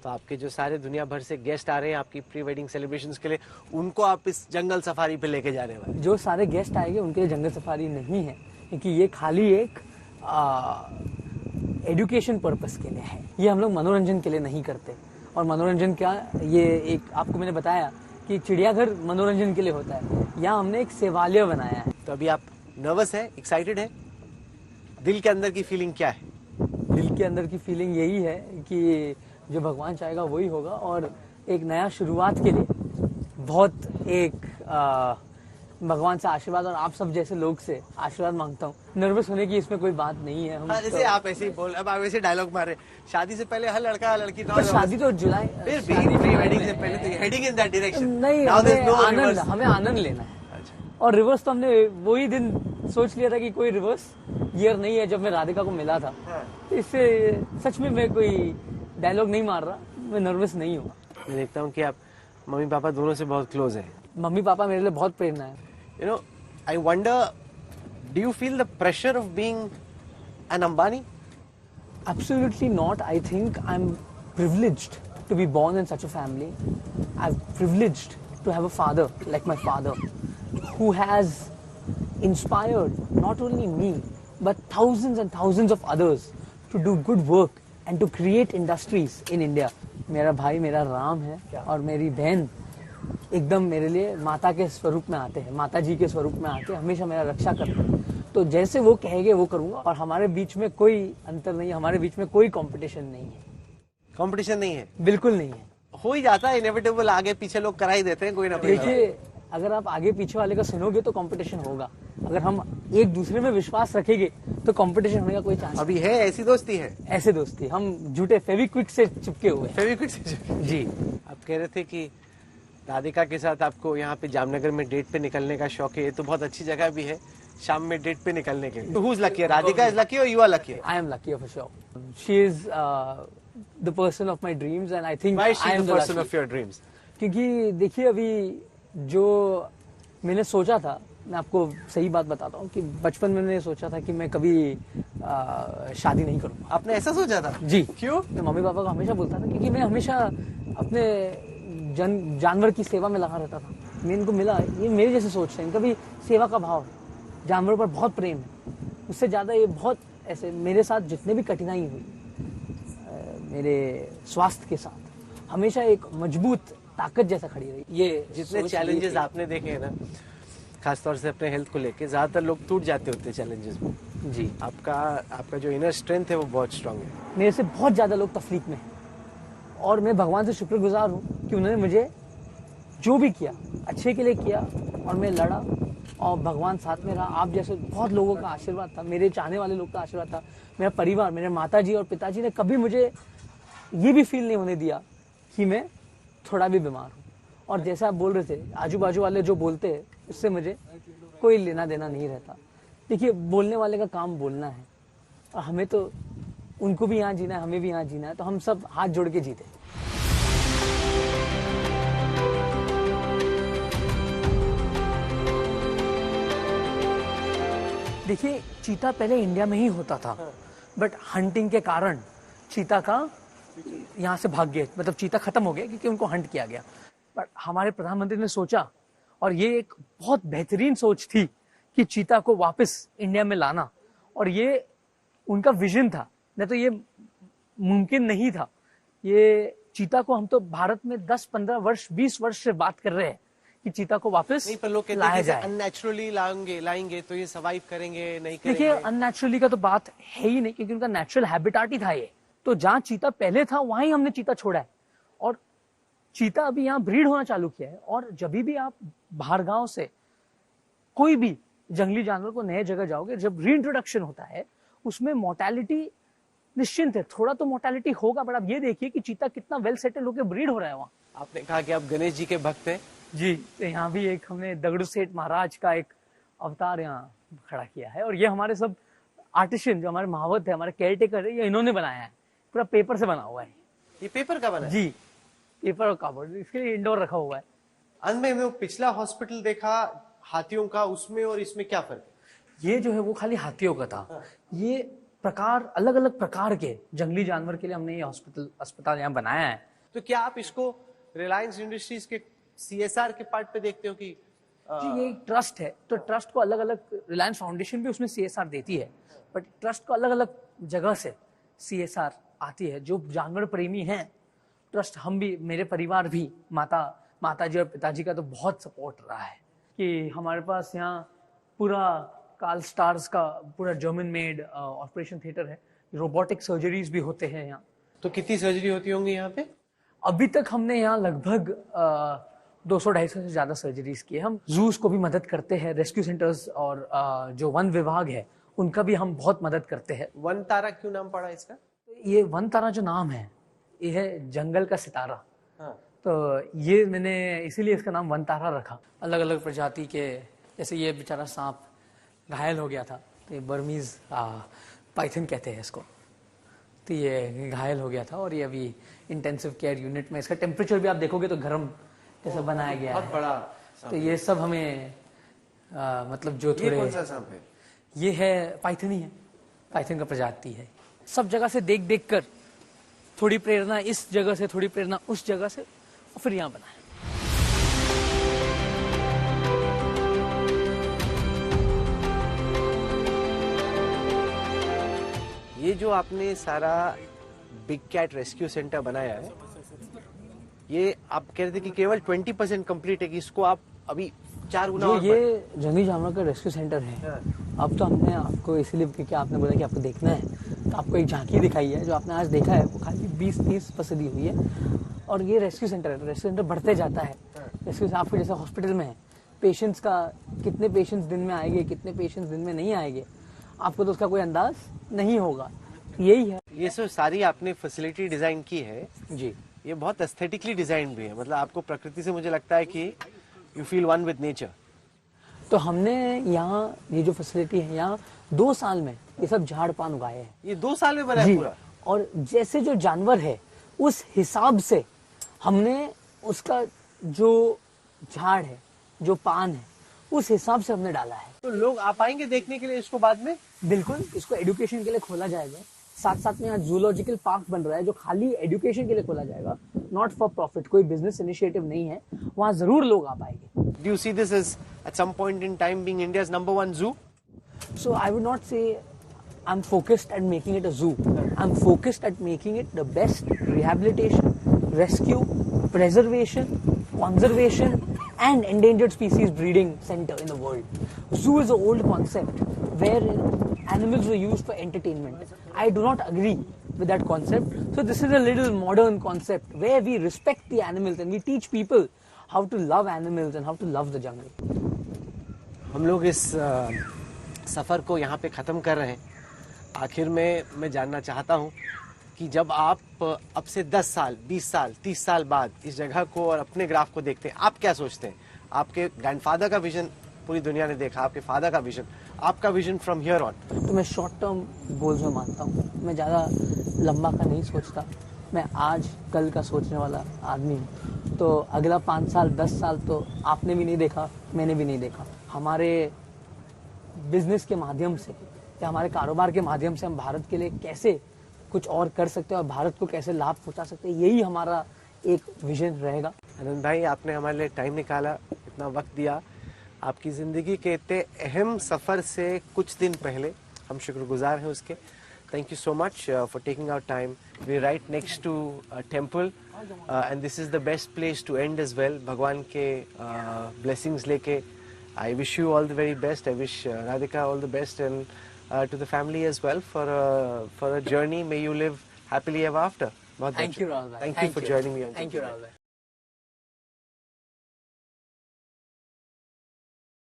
तो आपके जो सारे दुनिया भर से गेस्ट आ रहे हैं आपकी प्री वेडिंग सेलिब्रेशंस के लिए, उनको आप इस जंगल सफारी पे लेके जाने वाले? जो सारे गेस्ट आएंगे उनके लिए जंगल सफारी नहीं है, क्योंकि ये खाली एक एजुकेशन पर्पस के लिए है। ये हम लोग मनोरंजन के लिए नहीं करते। और मनोरंजन क्या, ये एक आपको मैंने बताया कि चिड़ियाघर मनोरंजन के लिए होता है, यहाँ हमने एक सेवालय बनाया है। तो अभी आप नर्वस है, एक्साइटेड है? दिल के अंदर की फीलिंग क्या है? दिल के अंदर की फीलिंग यही है कि जो भगवान चाहेगा वही होगा, और एक नया शुरुआत के लिए बहुत एक भगवान से आशीर्वाद और आप सब जैसे लोग से आशीर्वाद मांगता हूँ। नर्वस होने की इसमें कोई बात नहीं है। हम जैसे आप ऐसे ही बोल, अब आप ऐसे डायलॉग मारे, शादी से पहले हर लड़का हर लड़की, शादी तो जुलाई, फिर प्री वेडिंग से पहले तो हेडिंग इन दैट डायरेक्शन। नहीं, हमें आनंद लेना है। और रिवर्स तो हमने वही दिन सोच लिया था कि कोई रिवर्स ईयर नहीं है जब मैं राधिका को मिला था। इससे सच में मैं कोई डायलॉग नहीं मार रहा, मैं नर्वस नहीं हूँ। मैं देखता हूँ कि आप मम्मी पापा दोनों से बहुत क्लोज हैं। मम्मी पापा मेरे लिए बहुत प्रेरणा है। You know, I wonder, do you feel the pressure of being an Ambani? Absolutely not. I think I'm privileged to be born in such a family. I'm privileged to have a father like my father, who has inspired not only me but thousands and thousands of others to do good work and to create industries in India. मेरा भाई मेरा राम है और मेरी बहन एकदम मेरे लिए माता के स्वरूप में आते हैं, माता जी के स्वरूप में आते हैं, हमेशा मेरा रक्षा करते हैं। तो जैसे वो कहेंगे वो करूंगा, और हमारे बीच में कोई अंतर नहीं है, हमारे बीच में कोई कंपटीशन नहीं है। कंपटीशन नहीं है? बिल्कुल नहीं है। हो ही जाता है, इनएविटेबल, आगे पीछे लोग करा ही देते हैं कोई ना कोई। देखिए, अगर आप आगे पीछे वाले का सुनोगे तो कंपटीशन होगा। अगर हम एक दूसरे में विश्वास रखेंगे तो कंपटीशन होने का कोई चांस अभी है? ऐसी दोस्ती है? ऐसे दोस्ती, हम झूठे फेविक्विक से चिपके हुए। फेविक्विक से जी। आप कह रहे थे कि राधिका के साथ आपको यहाँ पे जामनगर में डेट पे निकलने का शौक है। ये तो बहुत अच्छी जगह भी है शाम में डेट पे निकलने के लिए। Who's lucky? Radhika is lucky or you are lucky? I am lucky for sure. She is the person of my dreams and I think Why is she the person of your dreams? क्योंकि देखिए, अभी जो मैंने सोचा था, मैं आपको सही बात बताता हूँ कि बचपन में मैंने सोचा था कि मैं कभी शादी नहीं करूँगा। आपने ऐसा सोचा था? जी। क्यों? मैं मम्मी पापा को हमेशा बोलता था, क्योंकि मैं हमेशा अपने जानवर की सेवा में लगा रहता था। मैं इनको मिला, ये मेरे जैसे सोचते हैं, इनका भी सेवा का भाव है, जानवरों पर बहुत प्रेम है। उससे ज़्यादा ये बहुत ऐसे मेरे साथ जितने भी कठिनाई हुई मेरे स्वास्थ्य के साथ, हमेशा एक मजबूत ताकत जैसा खड़ी रही। ये जितने चैलेंजेस आपने देखे हैं ना, खासतौर से अपने हेल्थ को लेके, ज्यादातर लोग टूट जाते होते हैं चैलेंजेस में। जी। आपका जो इनर स्ट्रेंथ है वो बहुत स्ट्रांग है। मेरे से बहुत ज़्यादा लोग तकलीफ में हैं और मैं भगवान से शुक्रगुजार हूँ कि उन्होंने मुझे जो भी किया अच्छे के लिए किया, और मैं लड़ा और भगवान साथ में रहा। आप जैसे बहुत लोगों का आशीर्वाद था, मेरे चाहने वाले लोग का आशीर्वाद था, मेरा परिवार, मेरे माताजी और पिताजी ने कभी मुझे ये भी फील नहीं होने दिया कि मैं थोड़ा भी बीमार हूँ। और जैसे आप बोल रहे थे, आजू बाजू वाले जो बोलते हैं उससे मुझे कोई लेना देना नहीं रहता। देखिए, बोलने वाले का काम बोलना है, और हमें तो उनको भी यहाँ जीना है, हमें भी यहाँ जीना है, तो हम सब हाथ जोड़ के जीते। देखिए, चीता पहले इंडिया में ही होता था, बट हंटिंग के कारण चीता का यहाँ से भाग गए, मतलब चीता खत्म हो गया क्योंकि उनको हंट किया गया। बट हमारे प्रधानमंत्री ने सोचा, और ये एक बहुत बेहतरीन सोच थी कि चीता को वापस इंडिया में लाना, और ये उनका विजन था, नहीं तो ये मुमकिन नहीं था। ये चीता को हम तो भारत में 10-15 वर्ष 20 वर्ष से बात कर रहे हैं कि चीता को वापस नहीं, पर लोग कहते हैं कि अननेचुरली लाएंगे तो ये सर्वाइव करेंगे नहीं करेंगे। देखिए, अननेचुरली का तो बात है ही नहीं, क्योंकि उनका नेचुरल हैबिटाट ही था ये। तो जहाँ चीता पहले था वहां ही हमने चीता छोड़ा है, और चीता अभी यहाँ ब्रीड होना चालू किया है। और जब भी आप बाहर गांव से कोई भी जंगली जानवर को नए जगह जाओगे, जब रीइंट्रोडक्शन होता है उसमें मोर्टेलिटी निश्चिंत है, थोड़ा तो मोर्टेलिटी होगा, बट आप ये देखिए कि चीता कितना वेल सेटल होकर ब्रीड हो रहा है वहाँ। आपने कहा कि आप गणेश जी के भक्त हैं। जी, तो यहाँ भी एक हमने दगड़ू सेठ महाराज का एक अवतार यहाँ खड़ा किया है, और ये हमारे सब आर्टिशियन जो हमारे महावत है, हमारे केयर टेकर है, ये इन्होंने बनाया है, पूरा पेपर से बना हुआ है। ये पेपर का बना है? जी, पेपर और कार्डबोर्ड, इसके लिए इंडोर रखा हुआ है। अंत में वो पिछला हॉस्पिटल देखा हाथियों का, उसमें और इसमें क्या फर्क है? ये जो है वो खाली हाथियों का था। ये प्रकार, अलग अलग प्रकार के जंगली जानवर के लिए हमने ये अस्पताल यहाँ बनाया है। तो क्या आप इसको रिलायंस इंडस्ट्रीज के CSR के पार्ट पे देखते हो कि जी ये एक ट्रस्ट है, तो ट्रस्ट को अलग अलग, रिलायंस फाउंडेशन भी उसमें CSR देती है, बट ट्रस्ट को अलग अलग जगह से CSR आती है। जो जानवर प्रेमी हैं, ट्रस्ट, हम भी, मेरे परिवार भी, माताजी और पिताजी का तो बहुत सपोर्ट रहा है कि हमारे पास यहाँ पूरा कार्ल स्टार्स का पूरा जर्मन मेड ऑपरेशन थिएटर है, रोबोटिक सर्जरीज भी होते हैं यहाँ। तो कितनी सर्जरी होती होंगी यहाँ पे? अभी तक हमने यहाँ लगभग 200-250 से ज्यादा सर्जरीज की है। हम जूस को भी मदद करते हैं, रेस्क्यू सेंटर्स और जो वन विभाग है उनका भी हम बहुत मदद करते हैं। वन तारा क्यों नाम पड़ा इसका? ये वन तारा जो नाम है, ये है जंगल का सितारा। हाँ। तो ये मैंने इसीलिए इसका नाम वन तारा रखा। अलग अलग प्रजाति के, जैसे ये बेचारा सांप घायल हो गया था, तो ये बर्मीज पाइथन कहते हैं इसको, तो ये घायल हो गया था और ये अभी इंटेंसिव केयर यूनिट में, इसका टेम्परेचर भी आप देखोगे तो गर्म जैसा बनाया गया बहुत है। बड़ा। तो ये सब हमें मतलब जो ये थोड़े, कौन सा सांप है? ये है पाइथन ही है, पाइथन का प्रजाति है। सब जगह से देख देख कर थोड़ी प्रेरणा इस जगह से, थोड़ी प्रेरणा उस जगह से, और फिर यहाँ बनाया। ये जो आपने सारा बिग कैट रेस्क्यू सेंटर बनाया है, ये आप कह रहे थे कि केवल 20% कंप्लीट है, कि इसको आप अभी 4 गुना जो और ये जंगली जानवर का रेस्क्यू सेंटर है, हाँ। अब तो हमने आपको इसलिए, क्योंकि आपने बोला कि आपको देखना है, तो आपको एक झांकी दिखाई है। जो आपने आज देखा है वो खाली 20-30% दी हुई है, और ये रेस्क्यू सेंटर है। रेस्क्यू सेंटर बढ़ते जाता है। रेस्क्यू से आपके जैसे हॉस्पिटल में है, पेशेंट्स का कितने पेशेंट्स दिन में आएंगे, कितने पेशेंट्स दिन में नहीं आएंगे, आपको तो उसका कोई अंदाज नहीं होगा। यही है। ये सब सारी आपने फैसिलिटी डिजाइन की है जी, ये बहुत एस्थेटिकली डिजाइन भी है, मतलब आपको प्रकृति से मुझे लगता है कि you feel one with nature. तो हमने यहाँ ये जो फैसिलिटी है, यहाँ 2 साल में ये सब झाड़ पान उगाए हैं। ये 2 साल में बना है जी, पूरा? और जैसे जो जानवर है उस हिसाब से हमने उसका जो झाड़ है, जो पान है, उस हिसाब से हमने डाला है। तो लोग आ पाएंगे देखने के लिए इसको बाद में? बिल्कुल, इसको एजुकेशन के लिए खोला जाएगा। साथ साथ में यहाँ जूलॉजिकल पार्क बन रहा है, जो खाली एजुकेशन के लिए खोला जाएगा, नॉट फॉर प्रॉफिट, कोई बिजनेस इनिशिएटिव नहीं है। वहाँ जरूर लोग आ पाएंगे। Do you see this as at some point in time being India's #1 zoo? So I would not say I'm focused at making it a zoo. I'm focused at making it the best rehabilitation, rescue, preservation, conservation and endangered species breeding center in the world. Zoo is an old concept where animals were used for entertainment. I do not agree with that concept. So this is a little modern concept where we respect the animals and we teach people how to love animals and how to love the jungle. हम लोग इस सफर को यहाँ पे खत्म कर रहे हैं। आखिर में मैं जानना चाहता हूँ कि जब आप अब से 10 साल, 20 साल, 30 साल बाद इस जगह को और अपने ग्राफ को देखते हैं, आप क्या सोचते हैं? आपके ग्रैंडफादर का विजन पूरी दुनिया ने देखा, आपके फादर का विजन, आपका विजन फ्रॉम हियर ऑन? तो मैं शॉर्ट टर्म गोल्स में मानता हूँ, मैं ज़्यादा लंबा का नहीं सोचता। मैं आज कल का सोचने वाला आदमी हूँ। तो अगला 5 साल 10 साल तो आपने भी नहीं देखा, मैंने भी नहीं देखा। हमारे बिजनेस के माध्यम से या हमारे कारोबार के माध्यम से हम भारत के लिए कैसे कुछ और कर सकते हैं और भारत को कैसे लाभ पहुंचा सकते हैं, यही हमारा एक विजन रहेगा। आनंद भाई, आपने हमारे लिए टाइम निकाला, इतना वक्त दिया। आपकी ज़िंदगी के इतने अहम सफ़र से कुछ दिन पहले हम शुक्रगुजार हैं उसके। Thank you so much for taking our time. We're right next to a temple and this is the best place to end as well. भगवान के blessings लेके I wish you all the very best. I wish Radhika all the best and to the family as well for a journey. May you live happily ever after. Thank you, Rahul bhai. Thank you for joining me on. Thank you, Rahul bhai.